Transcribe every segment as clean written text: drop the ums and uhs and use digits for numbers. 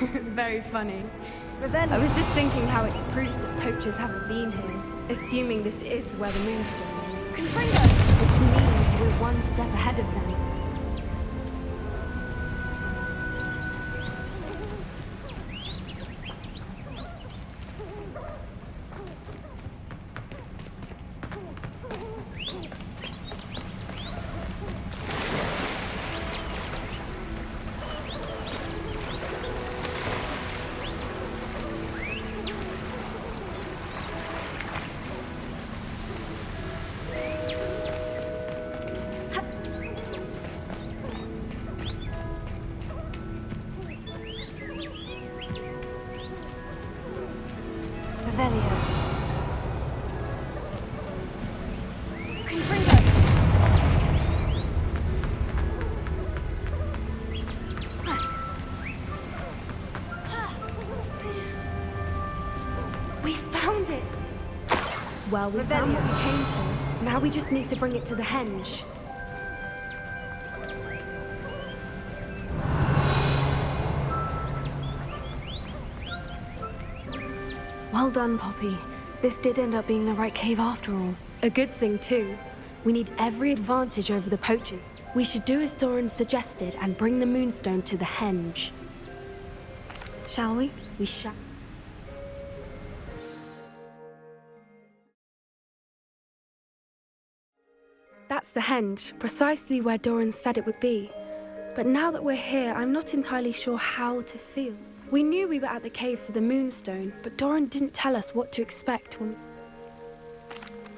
Very funny. Revelio. I was just thinking how it's proof that poachers haven't been here, assuming this is where the moonstone is. Confringo. Which means we're one step ahead of them. Revelio. Confringo. We found it! Well, we found what we came for. Now we just need to bring it to the henge. Well done, Poppy. This did end up being the right cave after all. A good thing, too. We need every advantage over the poachers. We should do as Doran suggested and bring the moonstone to the henge. Shall we? We shall. That's the henge, precisely where Doran said it would be. But now that we're here, I'm not entirely sure how to feel. We knew we were at the cave for the moonstone, but Doran didn't tell us what to expect when we...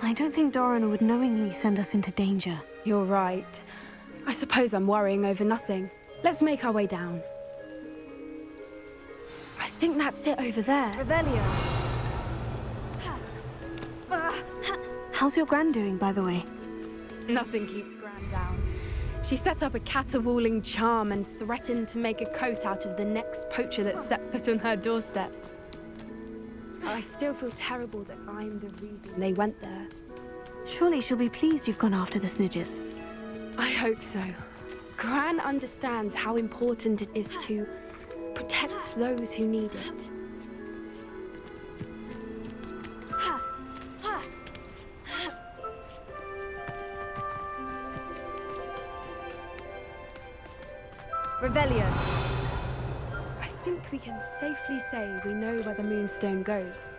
I don't think Doran would knowingly send us into danger. You're right. I suppose I'm worrying over nothing. Let's make our way down. I think that's it over there. Revelio. How's your gran doing, by the way? Nothing keeps Gran down. She set up a caterwauling charm and threatened to make a coat out of the next poacher that set foot on her doorstep. I still feel terrible that I'm the reason they went there. Surely she'll be pleased you've gone after the Snidgers. I hope so. Gran understands how important it is to protect those who need it. Revelio. I think we can safely say we know where the moonstone goes.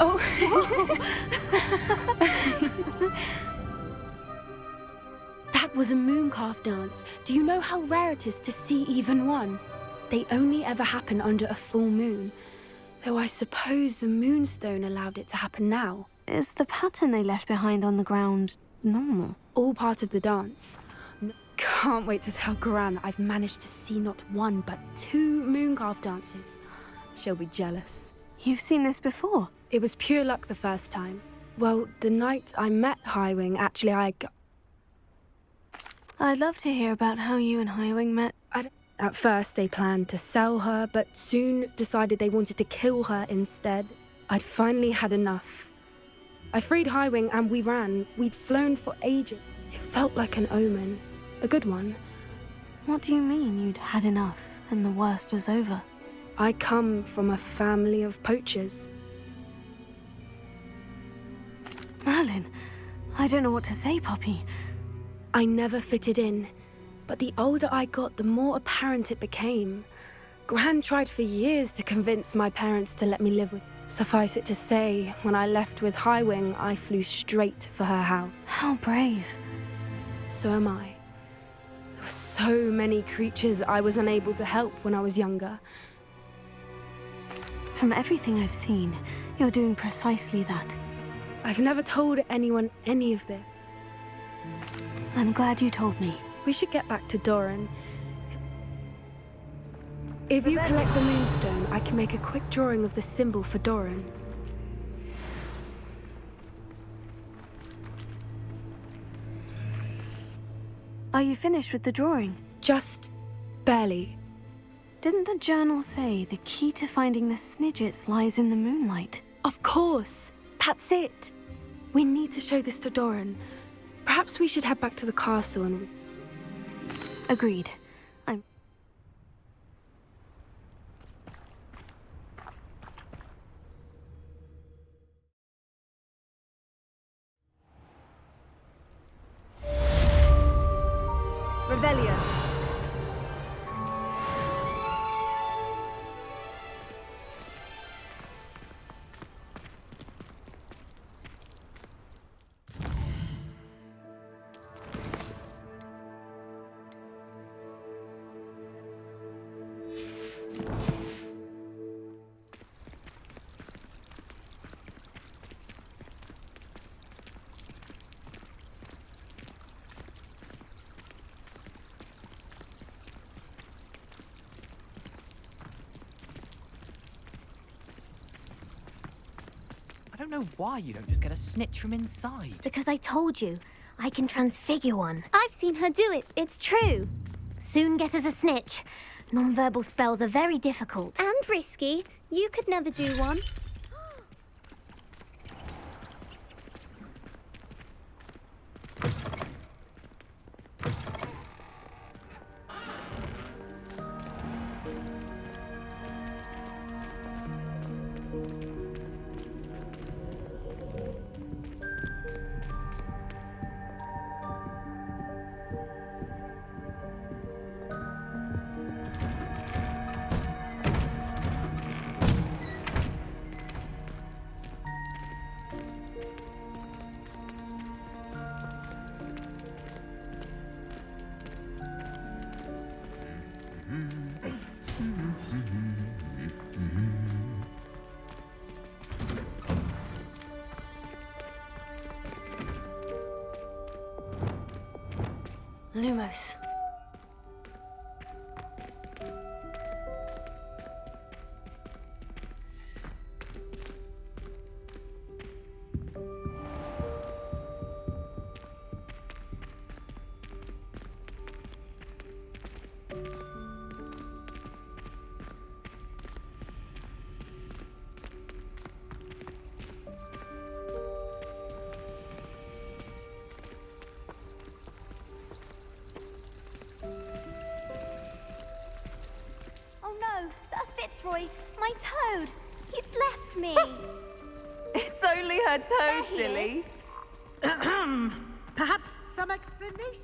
Oh. That was a mooncalf dance. Do you know how rare it is to see even one? They only ever happen under a full moon. Though I suppose the moonstone allowed it to happen now. Is the pattern they left behind on the ground normal? All part of the dance. Can't wait to tell Gran that I've managed to see not one, but 2 mooncalf dances. She'll be jealous. You've seen this before? It was pure luck the first time. Well, the night I met Highwing, actually I'd love to hear about how you and Highwing met. At first, they planned to sell her, but soon decided they wanted to kill her instead. I'd finally had enough. I freed Highwing and we ran. We'd flown for ages. It felt like an omen. A good one. What do you mean you'd had enough and the worst was over? I come from a family of poachers. Merlin, I don't know what to say, Poppy. I never fitted in, but the older I got, the more apparent it became. Gran tried for years to convince my parents to let me live with. Suffice it to say, when I left with Highwing, I flew straight for her house. How brave. So am I. There were so many creatures I was unable to help when I was younger. From everything I've seen, you're doing precisely that. I've never told anyone any of this. I'm glad you told me. We should get back to Doran. If you collect the moonstone, I can make a quick drawing of the symbol for Doran. Are you finished with the drawing? Just barely. Didn't the journal say the key to finding the Snidgets lies in the moonlight? Of course. That's it. We need to show this to Doran. Perhaps we should head back to the castle and... Agreed. Revelio. I don't know why you don't just get a snitch from inside. Because I told you, I can transfigure one. I've seen her do it, it's true. Soon get us a snitch. Non-verbal spells are very difficult. And risky. You could never do one. Lumos. Fitzroy, my toad. He's left me. It's only her toad, silly. Perhaps some explanation.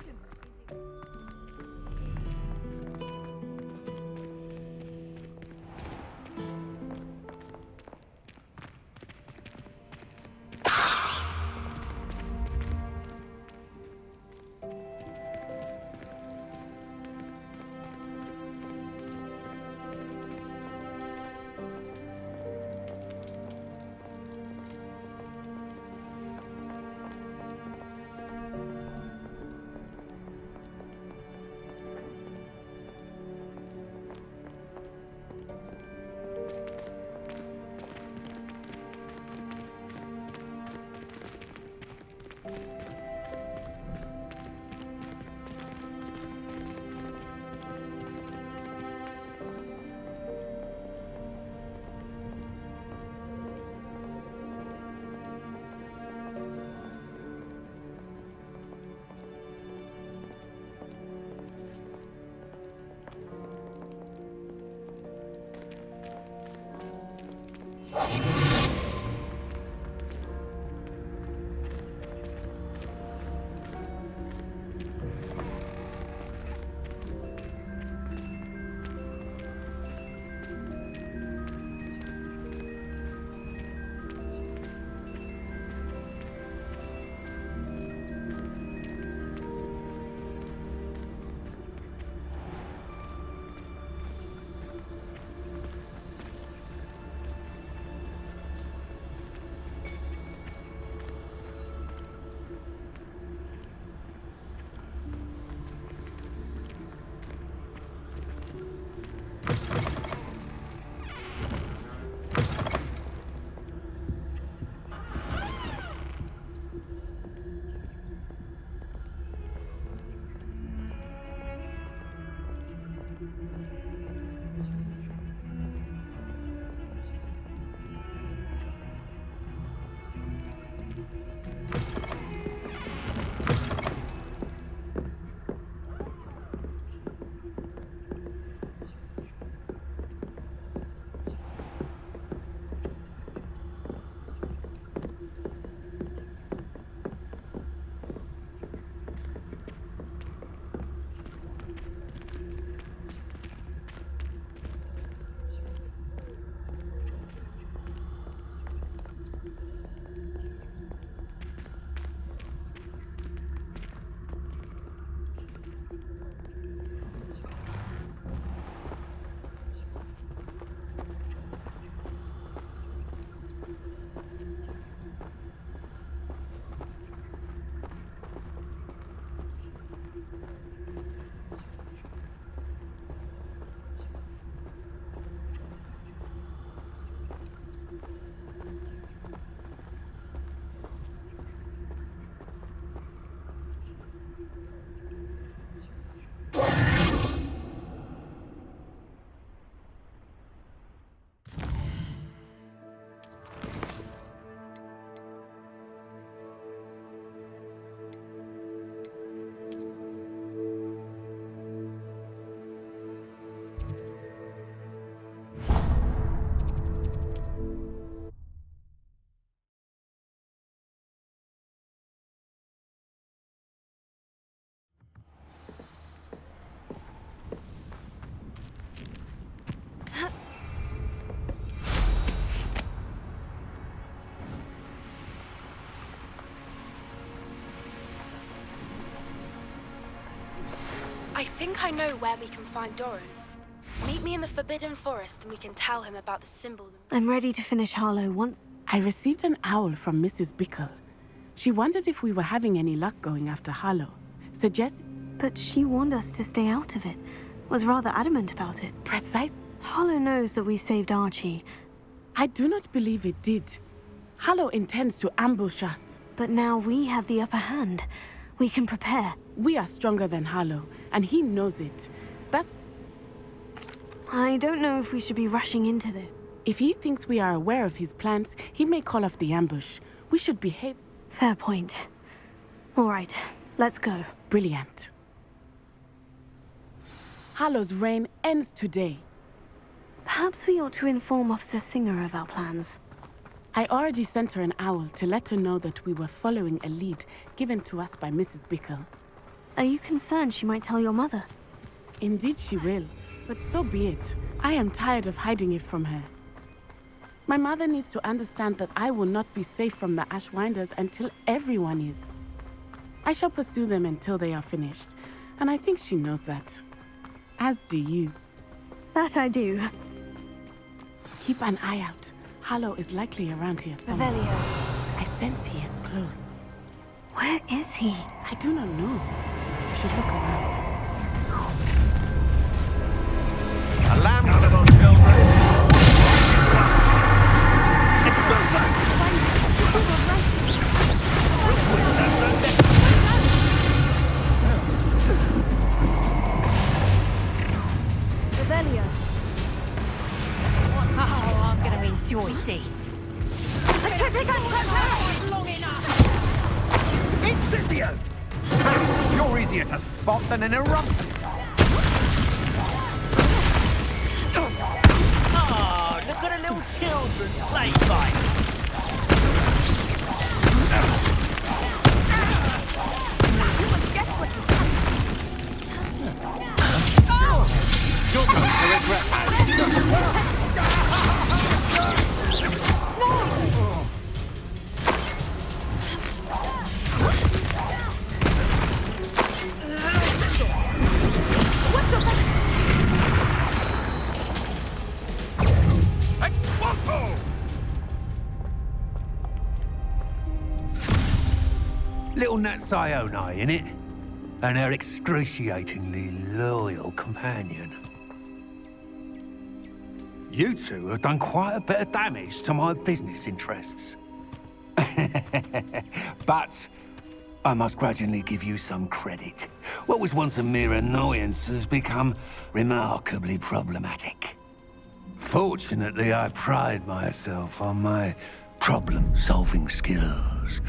I think I know where we can find Doran. Meet me in the Forbidden Forest and we can tell him about the symbol. I'm ready to finish Harlow once. I received an owl from Mrs. Bickle. She wondered if we were having any luck going after Harlow. But she warned us to stay out of it. Was rather adamant about it. Precise. Harlow knows that we saved Archie. I do not believe it did. Harlow intends to ambush us. But now we have the upper hand. We can prepare. We are stronger than Harlow, and he knows it. I don't know if we should be rushing into this. If he thinks we are aware of his plans, he may call off the ambush. We should behave. Fair point. All right, let's go. Brilliant. Harlow's reign ends today. Perhaps we ought to inform Officer Singer of our plans. I already sent her an owl to let her know that we were following a lead given to us by Mrs. Bickle. Are you concerned she might tell your mother? Indeed she will, but so be it. I am tired of hiding it from her. My mother needs to understand that I will not be safe from the Ashwinders until everyone is. I shall pursue them until they are finished, and I think she knows that. As do you. That I do. Keep an eye out. Harlow is likely around here somewhere. Revelio. I sense he is close. Where is he? I do not know. We should look around. Alarm about children. Explosion! Revelio. Oh, I'm gonna enjoy this. Long enough! Incendio! You're easier to spot than an eruptant. Oh, look at the little children play fight. You're going to regret that. Little Nat Ione, innit? And her excruciatingly loyal companion. You two have done quite a bit of damage to my business interests. But I must grudgingly give you some credit. What was once a mere annoyance has become remarkably problematic. Fortunately, I pride myself on my problem-solving skills.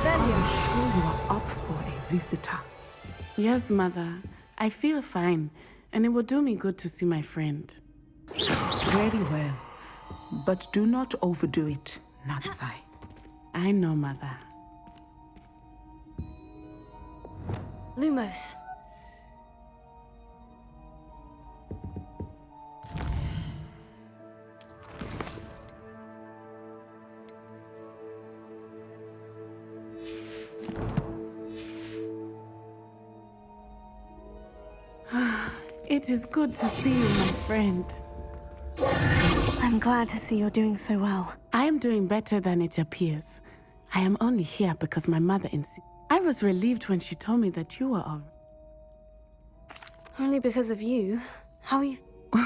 I'm sure you are up for a visitor. Yes, Mother. I feel fine, and it will do me good to see my friend. Very well. But do not overdo it, Natsai. I know, Mother. Lumos. It is good to see you, my friend. I'm glad to see you're doing so well. I am doing better than it appears. I am only here because my mother insists. I was relieved when she told me that you were all right. Only because of you. How are you?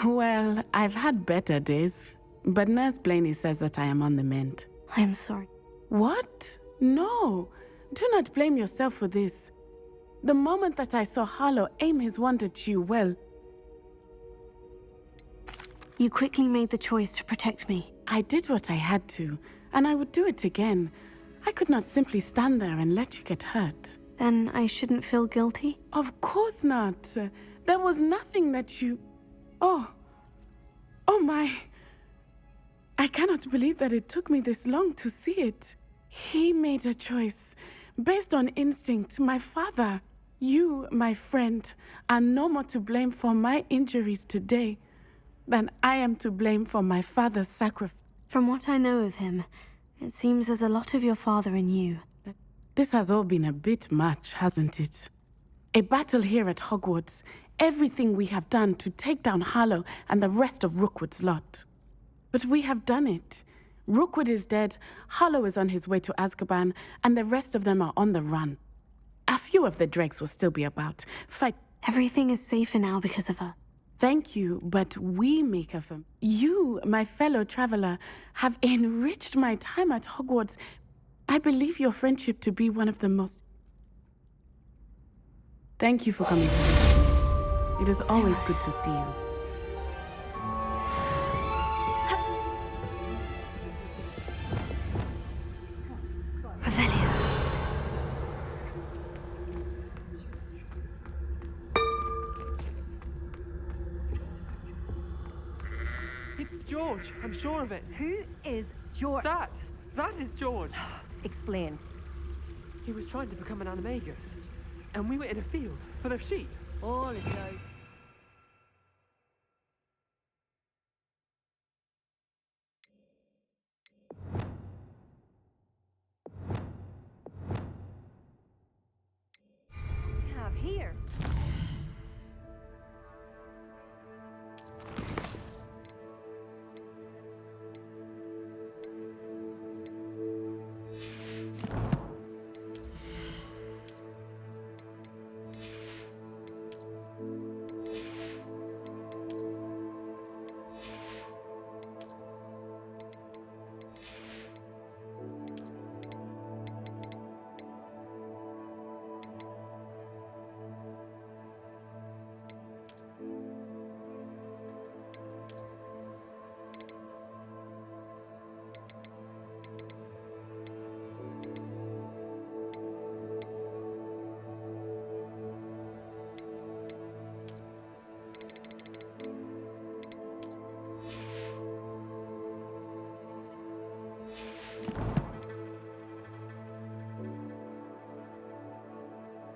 Well, I've had better days. But Nurse Blaney says that I am on the mend. I am sorry. What? No. Do not blame yourself for this. The moment that I saw Harlow aim his wand at you, well... You quickly made the choice to protect me. I did what I had to, and I would do it again. I could not simply stand there and let you get hurt. Then I shouldn't feel guilty? Of course not. There was nothing that you... Oh my... I cannot believe that it took me this long to see it. He made a choice. Based on instinct, my father, you, my friend, are no more to blame for my injuries today than I am to blame for my father's sacrifice. From what I know of him, it seems there's a lot of your father in you. This has all been a bit much, hasn't it? A battle here at Hogwarts, everything we have done to take down Harlow and the rest of Rookwood's lot. But we have done it. Rookwood is dead, Harlow is on his way to Azkaban, and the rest of them are on the run. A few of the dregs will still be about. Fight. Everything is safer now because of her. Thank you, but we make of them. You, my fellow traveler, have enriched my time at Hogwarts. I believe your friendship to be one of the most... Thank you for coming to visit me. It is always good to see you. Revelio. It's George. I'm sure of it. Who is George? That is George. Explain. He was trying to become an animagus, and we were in a field full of sheep. All his